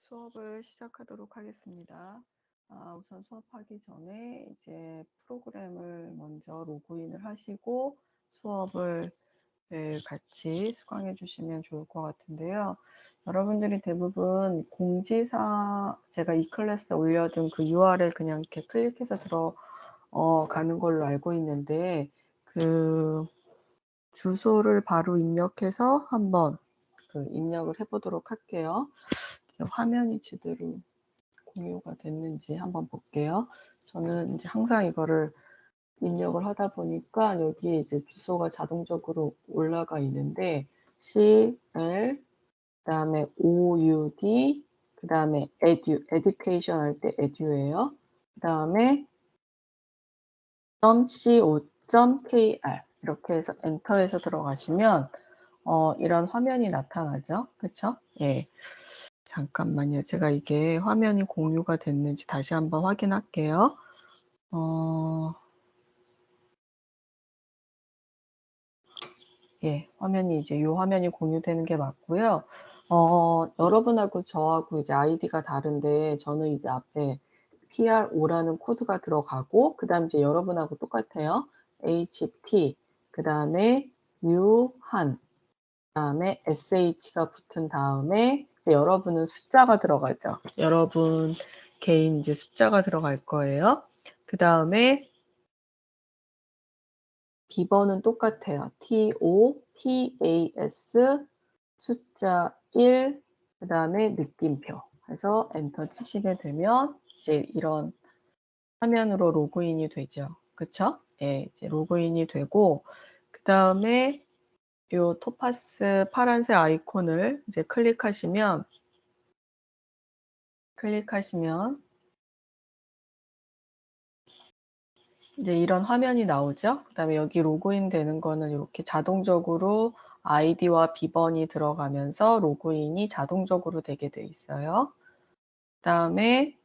수업을 시작하도록 하겠습니다. 우선 수업하기 전에 이제 프로그램을 먼저 로그인을 하시고 수업을 같이 수강해 주시면 좋을 것 같은데요. 여러분들이 대부분 공지사 제가 이 클래스에 올려둔 그 URL 그냥 이렇게 클릭해서 들어가는 걸로 알고 있는데 그 주소를 바로 입력해서 한번 입력을 해보도록 할게요. 화면이 제대로 공유가 됐는지 한번 볼게요. 저는 이제 항상 이거를 입력을 하다 보니까 여기에 이제 주소가 자동적으로 올라가 있는데 CL 그다음에 OUD 그다음에 education 할 때 edu예요. 그다음에 .co.kr 이렇게 해서 엔터해서 들어가시면 이런 화면이 나타나죠. 그렇죠? 예. 잠깐만요. 제가 이게 화면이 공유가 됐는지 다시 한번 확인할게요. 예, 화면이 이제 요 화면이 공유되는 게 맞고요. 여러분하고 저하고 이제 아이디가 다른데 저는 이제 앞에 PRO라는 코드가 들어가고 그다음 이제 여러분하고 똑같아요. HT 그다음에 유한 그다음에 SH가 붙은 다음에 이제 여러분은 숫자가 들어가죠. 여러분 개인 이제 숫자가 들어갈 거예요. 그다음에 비번은 똑같아요. TOPAS 숫자 1 그다음에 느낌표 해서 엔터 치시게 되면 이제 이런 화면으로 로그인이 되죠. 그쵸? 예, 이제 로그인이 되고 그다음에 요 토파스 파란색 아이콘을 이제 클릭하시면 이제 이런 화면이 나오죠. 그다음에 여기 로그인 되는 거는 이렇게 자동적으로 아이디와 비번이 들어가면서 로그인이 자동적으로 되게 돼 있어요. 그다음에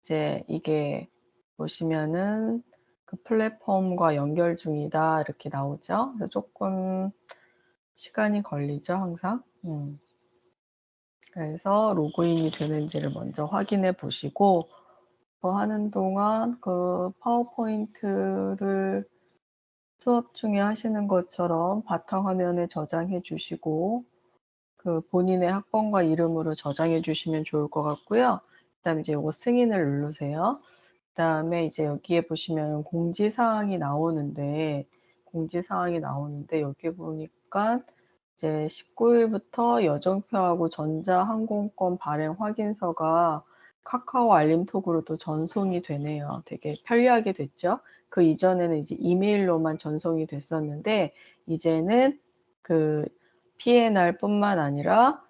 이제 이게 보시면은 그 플랫폼과 연결 중이다 이렇게 나오죠. 그래서 조금 시간이 걸리죠, 항상. 그래서 로그인이 되는지를 먼저 확인해 보시고 하는 동안 그 파워포인트를 수업 중에 하시는 것처럼 바탕화면에 저장해 주시고 그 본인의 학번과 이름으로 저장해 주시면 좋을 것 같고요. 그다음에 이제 요거 승인을 누르세요. 그다음에 이제 여기에 보시면 공지사항이 나오는데 여기 보니까 이제 19일부터 여정표하고 전자항공권 발행 확인서가 카카오 알림톡으로도 전송이 되네요. 되게 편리하게 됐죠. 그 이전에는 이제 이메일로만 전송이 됐었는데 이제는 그 PNR뿐만 아니라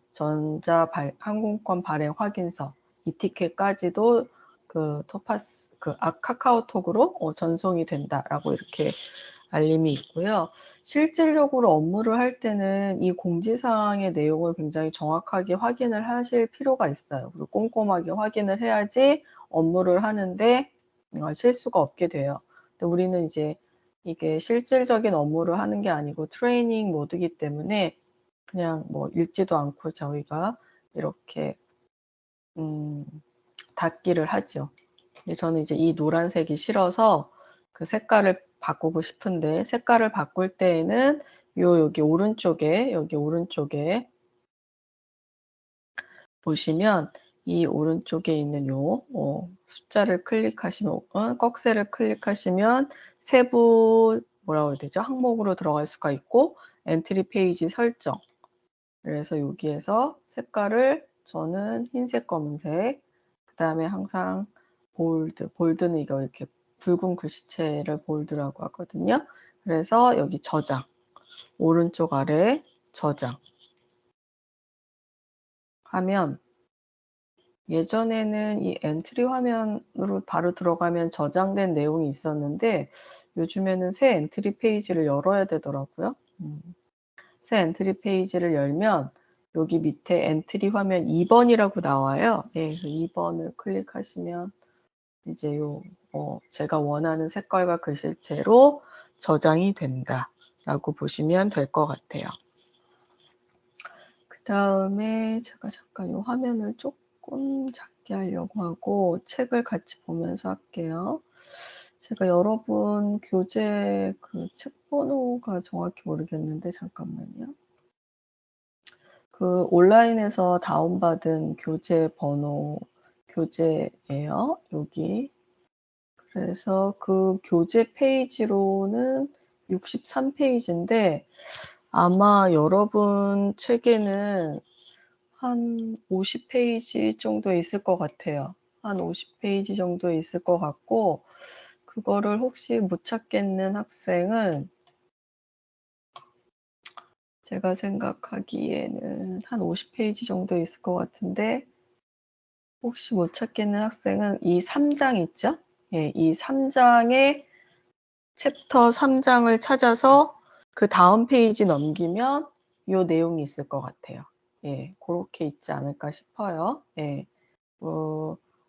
항공권 발행 확인서 이 티켓까지도 그 토파스 카카오톡으로 전송이 된다라고 이렇게 알림이 있고요. 실질적으로 업무를 할 때는 이 공지사항의 내용을 굉장히 정확하게 확인을 하실 필요가 있어요. 그리고 꼼꼼하게 확인을 해야지 업무를 하는데 실수가 없게 돼요. 근데 우리는 이제 이게 실질적인 업무를 하는 게 아니고 트레이닝 모드이기 때문에 그냥 뭐 읽지도 않고 저희가 이렇게 닫기를 하죠. 근데 저는 이제 이 노란색이 싫어서 그 색깔을 바꾸고 싶은데 색깔을 바꿀 때에는 여기 오른쪽에 보시면 이 오른쪽에 있는 숫자를 클릭하시면 꺽쇠를 클릭하시면 세부 뭐라고 해야 되죠? 항목으로 들어갈 수가 있고 엔트리 페이지 설정 그래서 여기에서 색깔을 저는 흰색, 검은색 그 다음에 항상 볼드는 이거 이렇게 붉은 글씨체를 볼드라고 하거든요. 그래서 여기 저장, 오른쪽 아래 저장 하면 예전에는 이 엔트리 화면으로 바로 들어가면 저장된 내용이 있었는데 요즘에는 새 엔트리 페이지를 열어야 되더라고요. 새 엔트리 페이지를 열면 여기 밑에 엔트리 화면 2번이라고 나와요. 네, 2번을 클릭하시면 이제 제가 원하는 색깔과 글씨체로 저장이 된다라고 보시면 될 것 같아요. 그다음에 제가 잠깐 이 화면을 조금 작게 하려고 하고 책을 같이 보면서 할게요. 제가 여러분 교재 그 책 번호가 정확히 모르겠는데 잠깐만요. 그 온라인에서 다운받은 교재 번호 교재예요. 여기. 그래서 그 교재 페이지로는 63페이지인데 아마 여러분 책에는 한 50페이지 정도 있을 것 같아요. 한 50페이지 정도 있을 것 같고 그거를 혹시 못 찾겠는 학생은 제가 생각하기에는 한 50페이지 정도 있을 것 같은데 혹시 못 찾겠는 학생은 이 3장 있죠? 예, 이 3장의 챕터 3장을 찾아서 그 다음 페이지 넘기면 요 내용이 있을 것 같아요. 예, 그렇게 있지 않을까 싶어요. 예,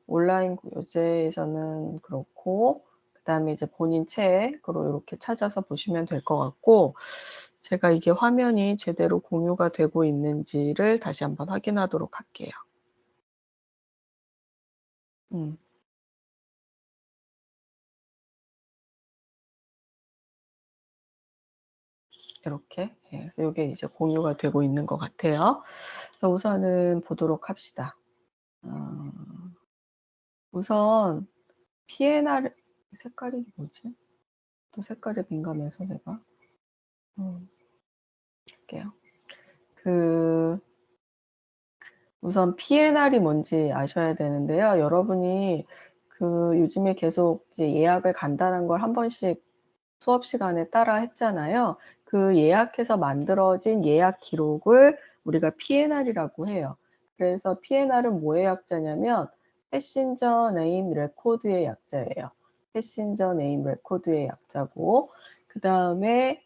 온라인 교재에서는 그렇고 그다음에 이제 본인 책으로 이렇게 찾아서 보시면 될 것 같고 제가 이게 화면이 제대로 공유가 되고 있는지를 다시 한번 확인하도록 할게요. 이렇게. 예, 그래서 이게 이제 공유가 되고 있는 것 같아요. 그래서 우선은 보도록 합시다. 우선 PNR 색깔이 뭐지? 또 색깔에 민감해서 내가 할게요. 우선 PNR이 뭔지 아셔야 되는데요. 여러분이 요즘에 계속 이제 예약을 간다는 걸 한 번씩 수업 시간에 따라 했잖아요. 그 예약해서 만들어진 예약 기록을 우리가 PNR이라고 해요. 그래서 PNR은 뭐의 약자냐면 패신저 네임 레코드의 약자예요. 패신저 네임 레코드의 약자고 그다음에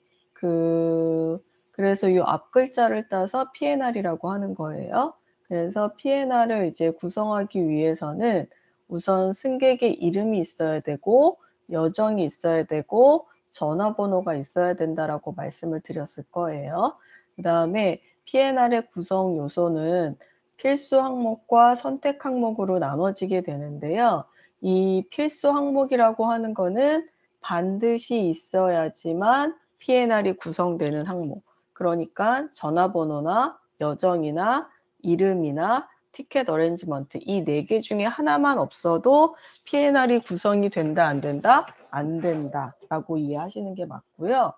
그래서 이 앞 글자를 따서 PNR이라고 하는 거예요. 그래서 PNR을 이제 구성하기 위해서는 우선 승객의 이름이 있어야 되고 여정이 있어야 되고 전화번호가 있어야 된다라고 말씀을 드렸을 거예요. 그 다음에 PNR의 구성 요소는 필수 항목과 선택 항목으로 나눠지게 되는데요. 이 필수 항목이라고 하는 거는 반드시 있어야지만 PNR이 구성되는 항목. 그러니까 전화번호나 여정이나 이름이나 티켓 어레인지먼트 이 4개 중에 하나만 없어도 PNR이 구성이 된다, 안 된다? 안 된다라고 이해하시는 게 맞고요.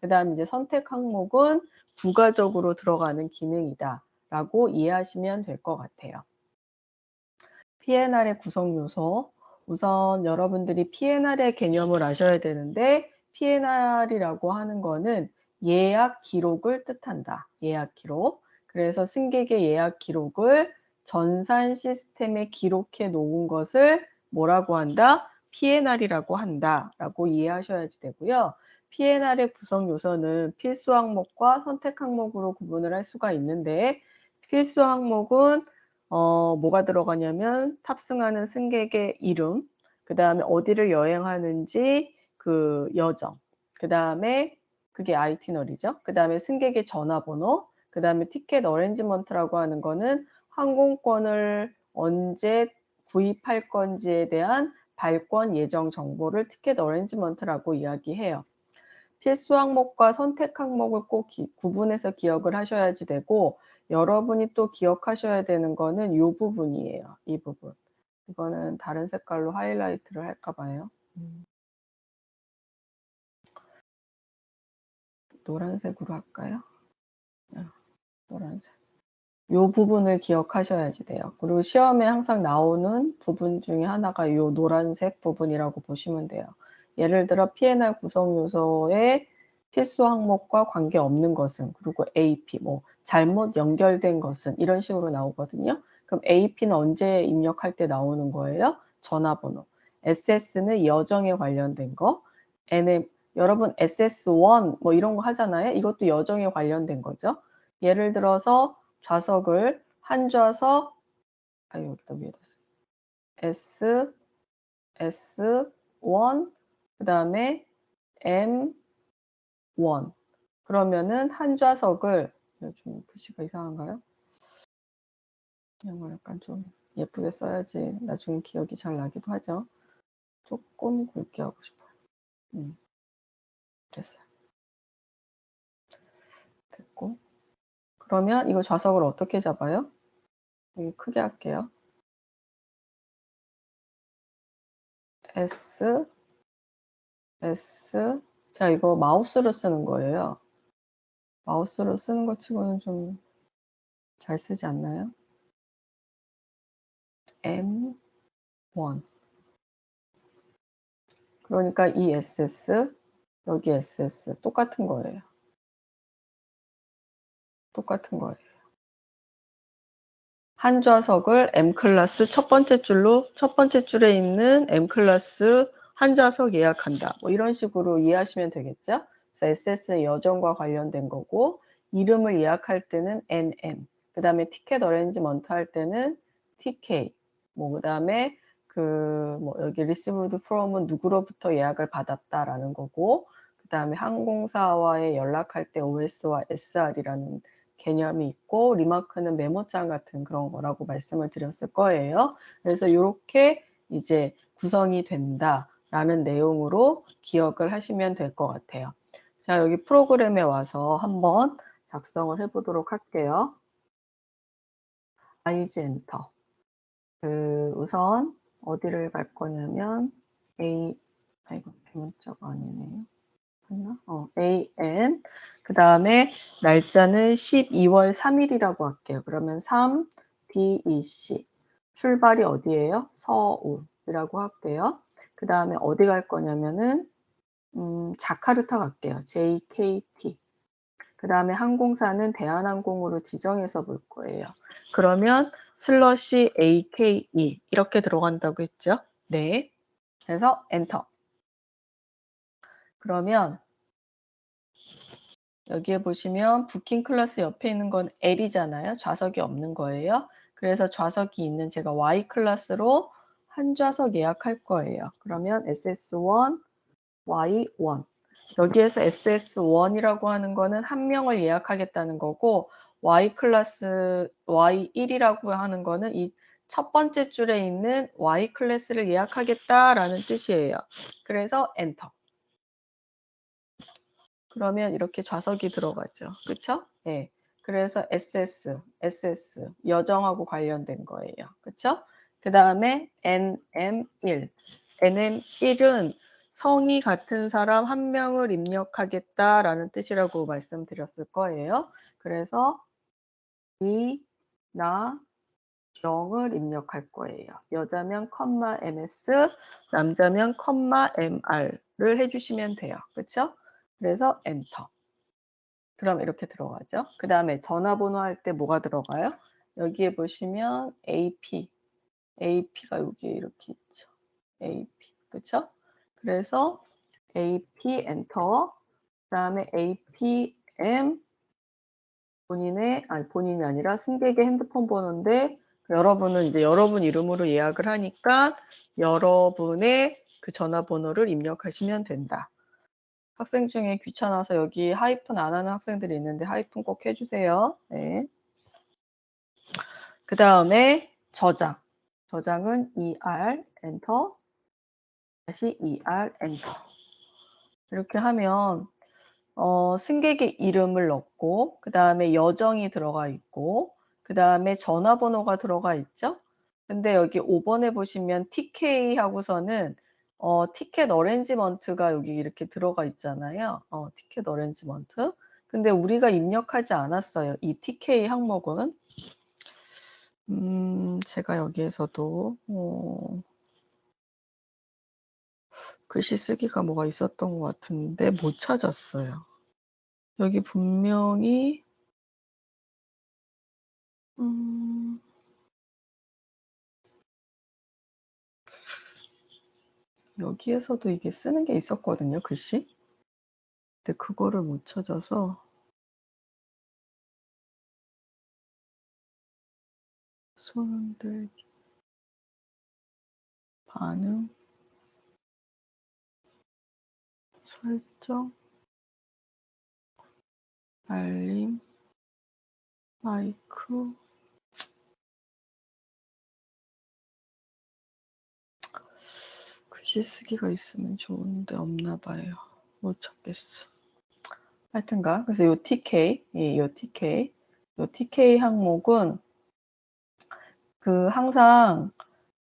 그 다음 이제 선택 항목은 부가적으로 들어가는 기능이다라고 이해하시면 될 것 같아요. PNR의 구성 요소. 우선 여러분들이 PNR의 개념을 아셔야 되는데 PNR이라고 하는 거는 예약 기록을 뜻한다. 예약 기록. 그래서 승객의 예약 기록을 전산 시스템에 기록해 놓은 것을 뭐라고 한다? PNR이라고 한다라고 이해하셔야지 되고요. PNR의 구성 요소는 필수 항목과 선택 항목으로 구분을 할 수가 있는데 필수 항목은 뭐가 들어가냐면 탑승하는 승객의 이름, 그 다음에 어디를 여행하는지 그 여정, 그 다음에 그게 아이티너리죠. 그 다음에 승객의 전화번호, 그 다음에 티켓 어레인지먼트라고 하는 거는 항공권을 언제 구입할 건지에 대한 발권 예정 정보를 티켓 어레인지먼트라고 이야기해요. 필수 항목과 선택 항목을 꼭 구분해서 기억을 하셔야지 되고 여러분이 또 기억하셔야 되는 거는 이 부분이에요. 이 부분. 이거는 다른 색깔로 하이라이트를 할까 봐요. 노란색으로 할까요? 노란색. 이 부분을 기억하셔야지 돼요. 그리고 시험에 항상 나오는 부분 중에 하나가 이 노란색 부분이라고 보시면 돼요. 예를 들어 PNR 구성 요소의 필수 항목과 관계없는 것은 그리고 AP 뭐 잘못 연결된 것은 이런 식으로 나오거든요. 그럼 AP는 언제 입력할 때 나오는 거예요? 전화번호. SS는 여정에 관련된 거. NM 여러분 SS1 뭐 이런 거 하잖아요. 이것도 여정에 관련된 거죠. 예를 들어서 좌석을 한 좌석 여기다 위에다 S S1 그다음에 M1 그러면은 한 좌석을 좀 글씨가 이상한가요? 이걸 약간 좀 예쁘게 써야지 나중에 기억이 잘 나기도 하죠. 조금 굵게 하고 싶어요. 됐어요. 됐고. 그러면 이거 좌석을 어떻게 잡아요? 크게 할게요. S, S. 자, 이거 마우스로 쓰는 거예요. 마우스로 쓰는 것 치고는 좀 잘 쓰지 않나요? M1. 그러니까 이 SS, 여기 SS 똑같은 거예요. 똑같은 거예요. 한 좌석을 M클래스 첫 번째 줄에 있는 M클래스 한 좌석 예약한다. 뭐 이런 식으로 이해하시면 되겠죠? 그래서 SS의 여정과 관련된 거고, 이름을 예약할 때는 NM, 그 다음에 티켓 어레인지먼트 할 때는 TK, 그 다음에 여기 received from은 누구로부터 예약을 받았다라는 거고, 그 다음에 항공사와의 연락할 때 OS와 SR이라는 개념이 있고, 리마크는 메모장 같은 그런 거라고 말씀을 드렸을 거예요. 그래서 이렇게 이제 구성이 된다라는 내용으로 기억을 하시면 될 것 같아요. 자, 여기 프로그램에 와서 한번 작성을 해보도록 할게요. 아이즈 엔터. 우선 어디를 갈 거냐면 아이고 대문자가 아니네요. AN. 그 다음에 날짜는 12월 3일이라고 할게요. 그러면 3 DEC. 출발이 어디예요? 서울이라고 할게요. 그 다음에 어디 갈 거냐면은 자카르타 갈게요. JKT. 그 다음에 항공사는 대한항공으로 지정해서 볼 거예요. 그러면 슬러시 AKE 이렇게 들어간다고 했죠? 네. 그래서 엔터. 그러면 여기에 보시면 부킹 클래스 옆에 있는 건 L이잖아요. 좌석이 없는 거예요. 그래서 좌석이 있는 제가 Y 클래스로 한 좌석 예약할 거예요. 그러면 SS1, Y1. 여기에서 SS1이라고 하는 거는 한 명을 예약하겠다는 거고, Y 클래스 Y1이라고 하는 거는 이 첫 번째 줄에 있는 Y 클래스를 예약하겠다라는 뜻이에요. 그래서 엔터. 그러면 이렇게 좌석이 들어가죠. 그쵸? 네. 그래서 SS, 여정하고 관련된 거예요. 그쵸? 그 다음에 NM1. NM1은 성이 같은 사람 한 명을 입력하겠다라는 뜻이라고 말씀드렸을 거예요. 그래서 나, 영을 입력할 거예요. 여자면 컴마 MS, 남자면 컴마 MR를 해주시면 돼요. 그쵸? 그래서 엔터. 그럼 이렇게 들어가죠. 그 다음에 전화번호 할 때 뭐가 들어가요? 여기에 보시면 AP가 여기 이렇게 있죠. AP, 그쵸? 그래서 AP 엔터, 그 다음에 APM 본인이 아니라 승객의 핸드폰 번호인데 여러분은 이제 여러분 이름으로 예약을 하니까 여러분의 그 전화번호를 입력하시면 된다. 학생 중에 귀찮아서 여기 하이픈 안 하는 학생들이 있는데 하이픈 꼭 해주세요. 네. 그 다음에 저장은 ER 엔터 다시 ER 엔터 이렇게 하면 승객의 이름을 넣고 그 다음에 여정이 들어가 있고 그 다음에 전화번호가 들어가 있죠. 근데 여기 5번에 보시면 TK 하고서는 티켓 어레인지먼트가 여기 이렇게 들어가 있잖아요. 티켓 어레인지먼트. 근데 우리가 입력하지 않았어요. 이 TK 항목은. 제가 여기에서도 글씨 쓰기가 뭐가 있었던 것 같은데 못 찾았어요. 여기 분명히 여기에서도 이게 쓰는 게 있었거든요, 글씨. 근데 그거를 못 찾아서 손 흔들기, 반응, 설정, 알림, 마이크, 표시 쓰기가 있으면 좋은데 없나 봐요. 못 찾겠어. 하여튼가 그래서 요 TK, 요 TK 항목은 그 항상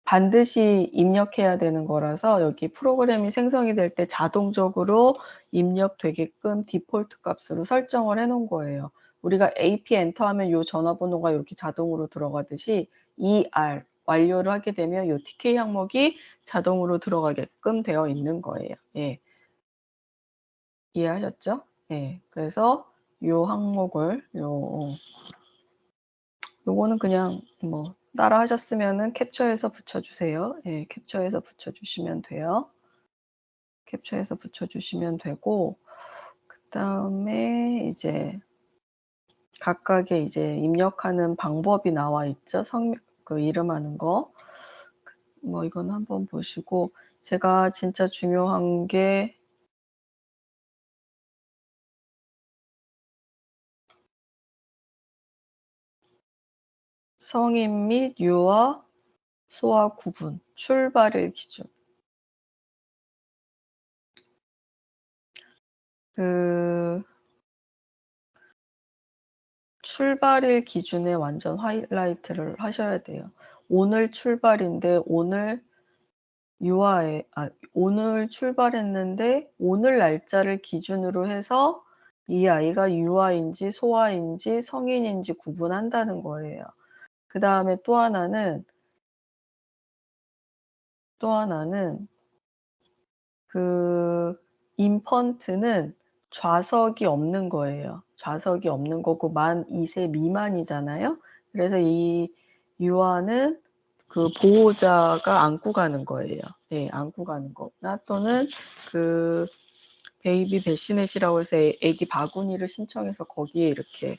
반드시 입력해야 되는 거라서 여기 프로그램이 생성이 될 때 자동적으로 입력되게끔 디폴트 값으로 설정을 해 놓은 거예요. 우리가 AP 엔터 하면 요 전화번호가 이렇게 자동으로 들어가듯이 ER 완료를 하게 되면 요 TK 항목이 자동으로 들어가게끔 되어 있는 거예요. 예. 이해하셨죠? 예. 그래서 요 항목을 요거는 그냥 뭐 따라 하셨으면은 캡처해서 붙여주세요. 예, 캡처해서 붙여주시면 돼요. 캡처해서 붙여주시면 되고, 그 다음에 이제 각각의 이제 입력하는 방법이 나와 있죠. 그 이름하는 거. 뭐 이건 한번 보시고, 제가 진짜 중요한 게 성인 및 유아, 소아 구분, 출발일 기준. 그 출발일 기준에 완전 하이라이트를 하셔야 돼요. 오늘 출발인데 오늘 오늘 출발했는데 오늘 날짜를 기준으로 해서 이 아이가 유아인지 소아인지 성인인지 구분한다는 거예요. 그 다음에 또 하나는 그 인펀트는 좌석이 없는 거예요. 좌석이 없는 거고 만 2세 미만이잖아요. 그래서 이 유아는 그 보호자가 안고 가는 거예요. 예, 안고 가는 거나 또는 그 베이비 배시넷이라고 해서 애기 바구니를 신청해서 거기에 이렇게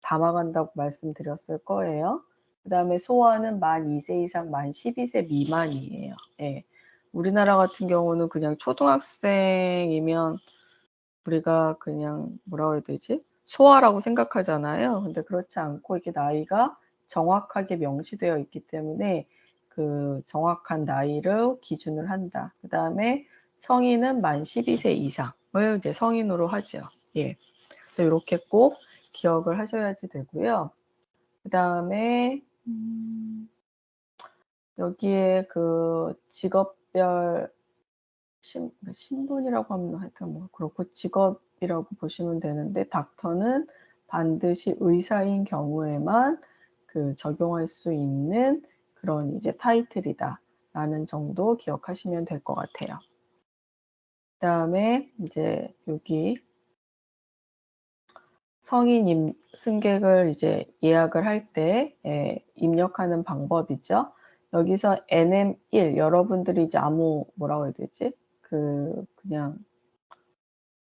담아간다고 말씀드렸을 거예요. 그 다음에 소아는 만 2세 이상 만 12세 미만이에요. 예. 우리나라 같은 경우는 그냥 초등학생이면 우리가 그냥 뭐라고 해야 되지? 소아라고 생각하잖아요. 근데 그렇지 않고 이렇게 나이가 정확하게 명시되어 있기 때문에 그 정확한 나이를 기준을 한다. 그 다음에 성인은 만 12세 이상을 이제 성인으로 하죠. 예. 이렇게 꼭 기억을 하셔야지 되고요. 그 다음에 여기에 그 직업별 신분이라고 하면 하여튼 뭐 그렇고 직업이라고 보시면 되는데 닥터는 반드시 의사인 경우에만 그 적용할 수 있는 그런 이제 타이틀이다 라는 정도 기억하시면 될 것 같아요. 그 다음에 이제 여기 성인 승객을 이제 예약을 할 때 입력하는 방법이죠. 여기서 NM1 여러분들이 이제 아무 뭐라고 해야 되지? 그냥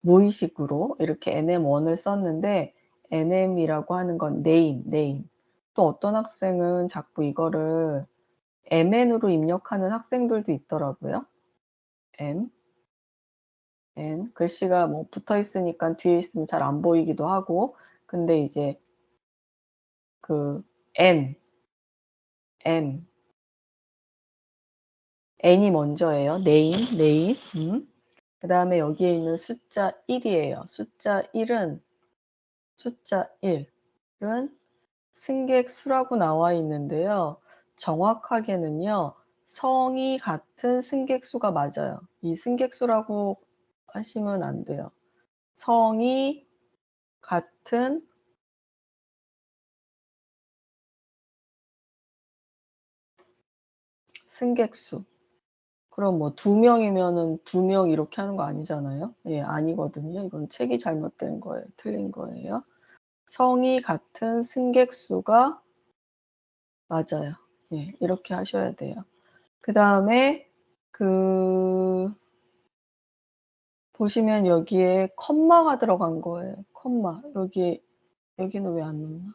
무의식으로 이렇게 NM1을 썼는데 NM이라고 하는 건 name. 또 어떤 학생은 자꾸 이거를 MN으로 입력하는 학생들도 있더라고요. M, N. 글씨가 뭐 붙어 있으니까 뒤에 있으면 잘 안 보이기도 하고 근데 이제 그 N, M, N이 먼저예요. name. 그 다음에 여기에 있는 숫자 1이에요. 숫자 1은 승객 수라고 나와 있는데요. 정확하게는요. 성이 같은 승객 수가 맞아요. 이 승객 수라고 하시면 안 돼요. 성이 같은 승객 수. 그럼 뭐 2명이면은 2명 이렇게 하는 거 아니잖아요. 예, 아니거든요. 이건 책이 잘못된 거예요. 틀린 거예요. 성이 같은 승객 수가 맞아요. 예, 이렇게 하셔야 돼요. 그 다음에 보시면 여기에 컴마가 들어간 거예요. 컴마. 여기는 왜 안 넣나?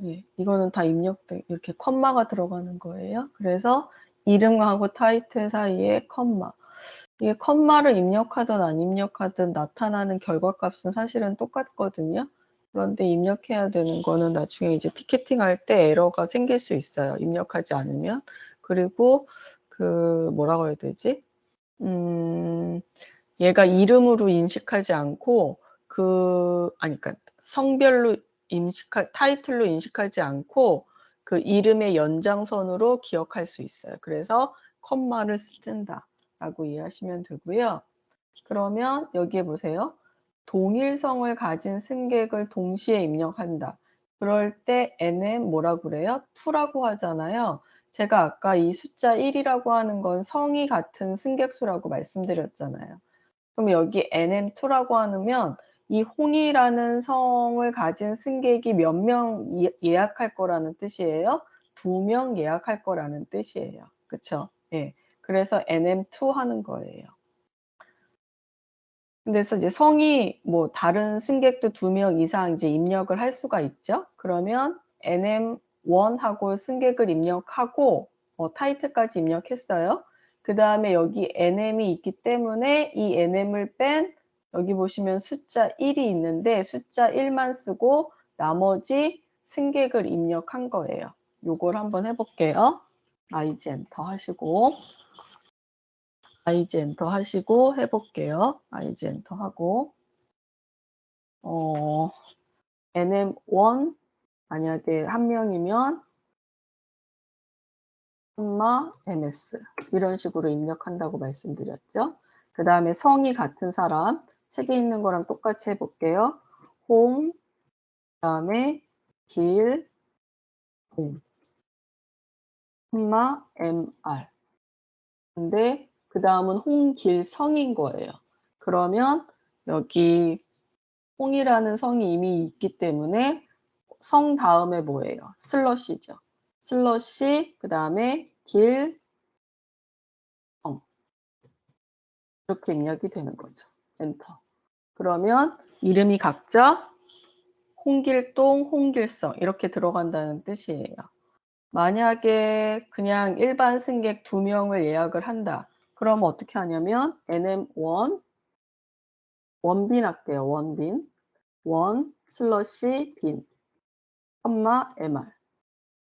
예, 이거는 다 이렇게 컴마가 들어가는 거예요. 그래서 이름하고 타이틀 사이에 컴마. 이게 컴마를 입력하든 안 입력하든 나타나는 결과값은 사실은 똑같거든요. 그런데 입력해야 되는 거는 나중에 이제 티켓팅 할 때 에러가 생길 수 있어요. 입력하지 않으면. 그리고 그 뭐라 그래야 되지? 얘가 이름으로 인식하지 않고 그러니까 성별로 타이틀로 인식하지 않고 그 이름의 연장선으로 기억할 수 있어요. 그래서 컴마를 쓴다라고 이해하시면 되고요. 그러면 여기에 보세요. 동일성을 가진 승객을 동시에 입력한다. 그럴 때 nm 뭐라고 그래요? 2라고 하잖아요. 제가 아까 이 숫자 1이라고 하는 건 성이 같은 승객수라고 말씀드렸잖아요. 그럼 여기 nm2라고 하면 이 홍이라는 성을 가진 승객이 몇 명 예약할 거라는 뜻이에요? 2명 예약할 거라는 뜻이에요. 그쵸? 예. 그래서 nm2 하는 거예요. 그래서 이제 성이 뭐 다른 승객도 2명 이상 이제 입력을 할 수가 있죠. 그러면 nm1하고 승객을 입력하고 타이틀까지 입력했어요. 그 다음에 여기 nm이 있기 때문에 이 nm을 뺀 여기 보시면 숫자 1이 있는데 숫자 1만 쓰고 나머지 승객을 입력한 거예요. 요걸 한번 해볼게요. IG 엔터 하시고 IG 엔터 하시고 해볼게요. IG 엔터 하고 nm1 만약에 한 명이면 콤마 ms 이런 식으로 입력한다고 말씀드렸죠. 그 다음에 성이 같은 사람 책에 있는 거랑 똑같이 해볼게요. 홍, 그 다음에 길, 공, 콤마 mr 근데 그 다음은 홍길성인 거예요. 그러면 여기 홍이라는 성이 이미 있기 때문에 성 다음에 뭐예요? 슬러시죠. 슬러시 그 다음에 길, 성 이렇게 입력이 되는 거죠. 엔터. 그러면 이름이 각자 홍길동, 홍길성 이렇게 들어간다는 뜻이에요. 만약에 그냥 일반 승객 2명을 예약을 한다. 그럼 어떻게 하냐면 nm1 원빈 할게요. 원빈 원 슬러시 빈 컴마 mr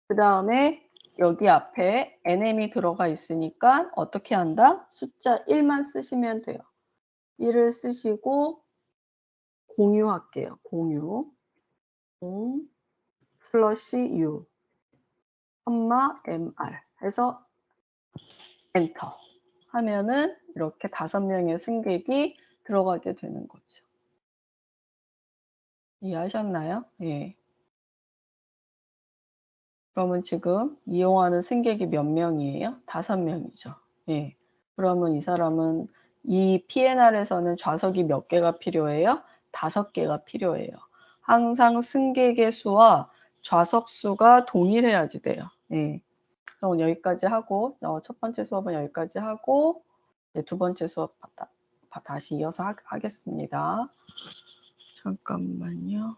그 다음에 여기 앞에 nm이 들어가 있으니까 어떻게 한다? 숫자 1만 쓰시면 돼요. 1을 쓰시고 공유할게요. 공유 슬러시 u 컴마 mr 해서 엔터 하면은 이렇게 5명의 승객이 들어가게 되는 거죠. 이해하셨나요? 예. 그러면 지금 이용하는 승객이 몇 명이에요? 5명이죠. 예. 그러면 이 사람은 이 PNR에서는 좌석이 몇 개가 필요해요? 5개가 필요해요. 항상 승객의 수와 좌석 수가 동일해야지 돼요. 예. 그럼 여기까지 하고 첫 번째 수업은 여기까지 하고 두 번째 수업 다시 이어서 하겠습니다. 잠깐만요.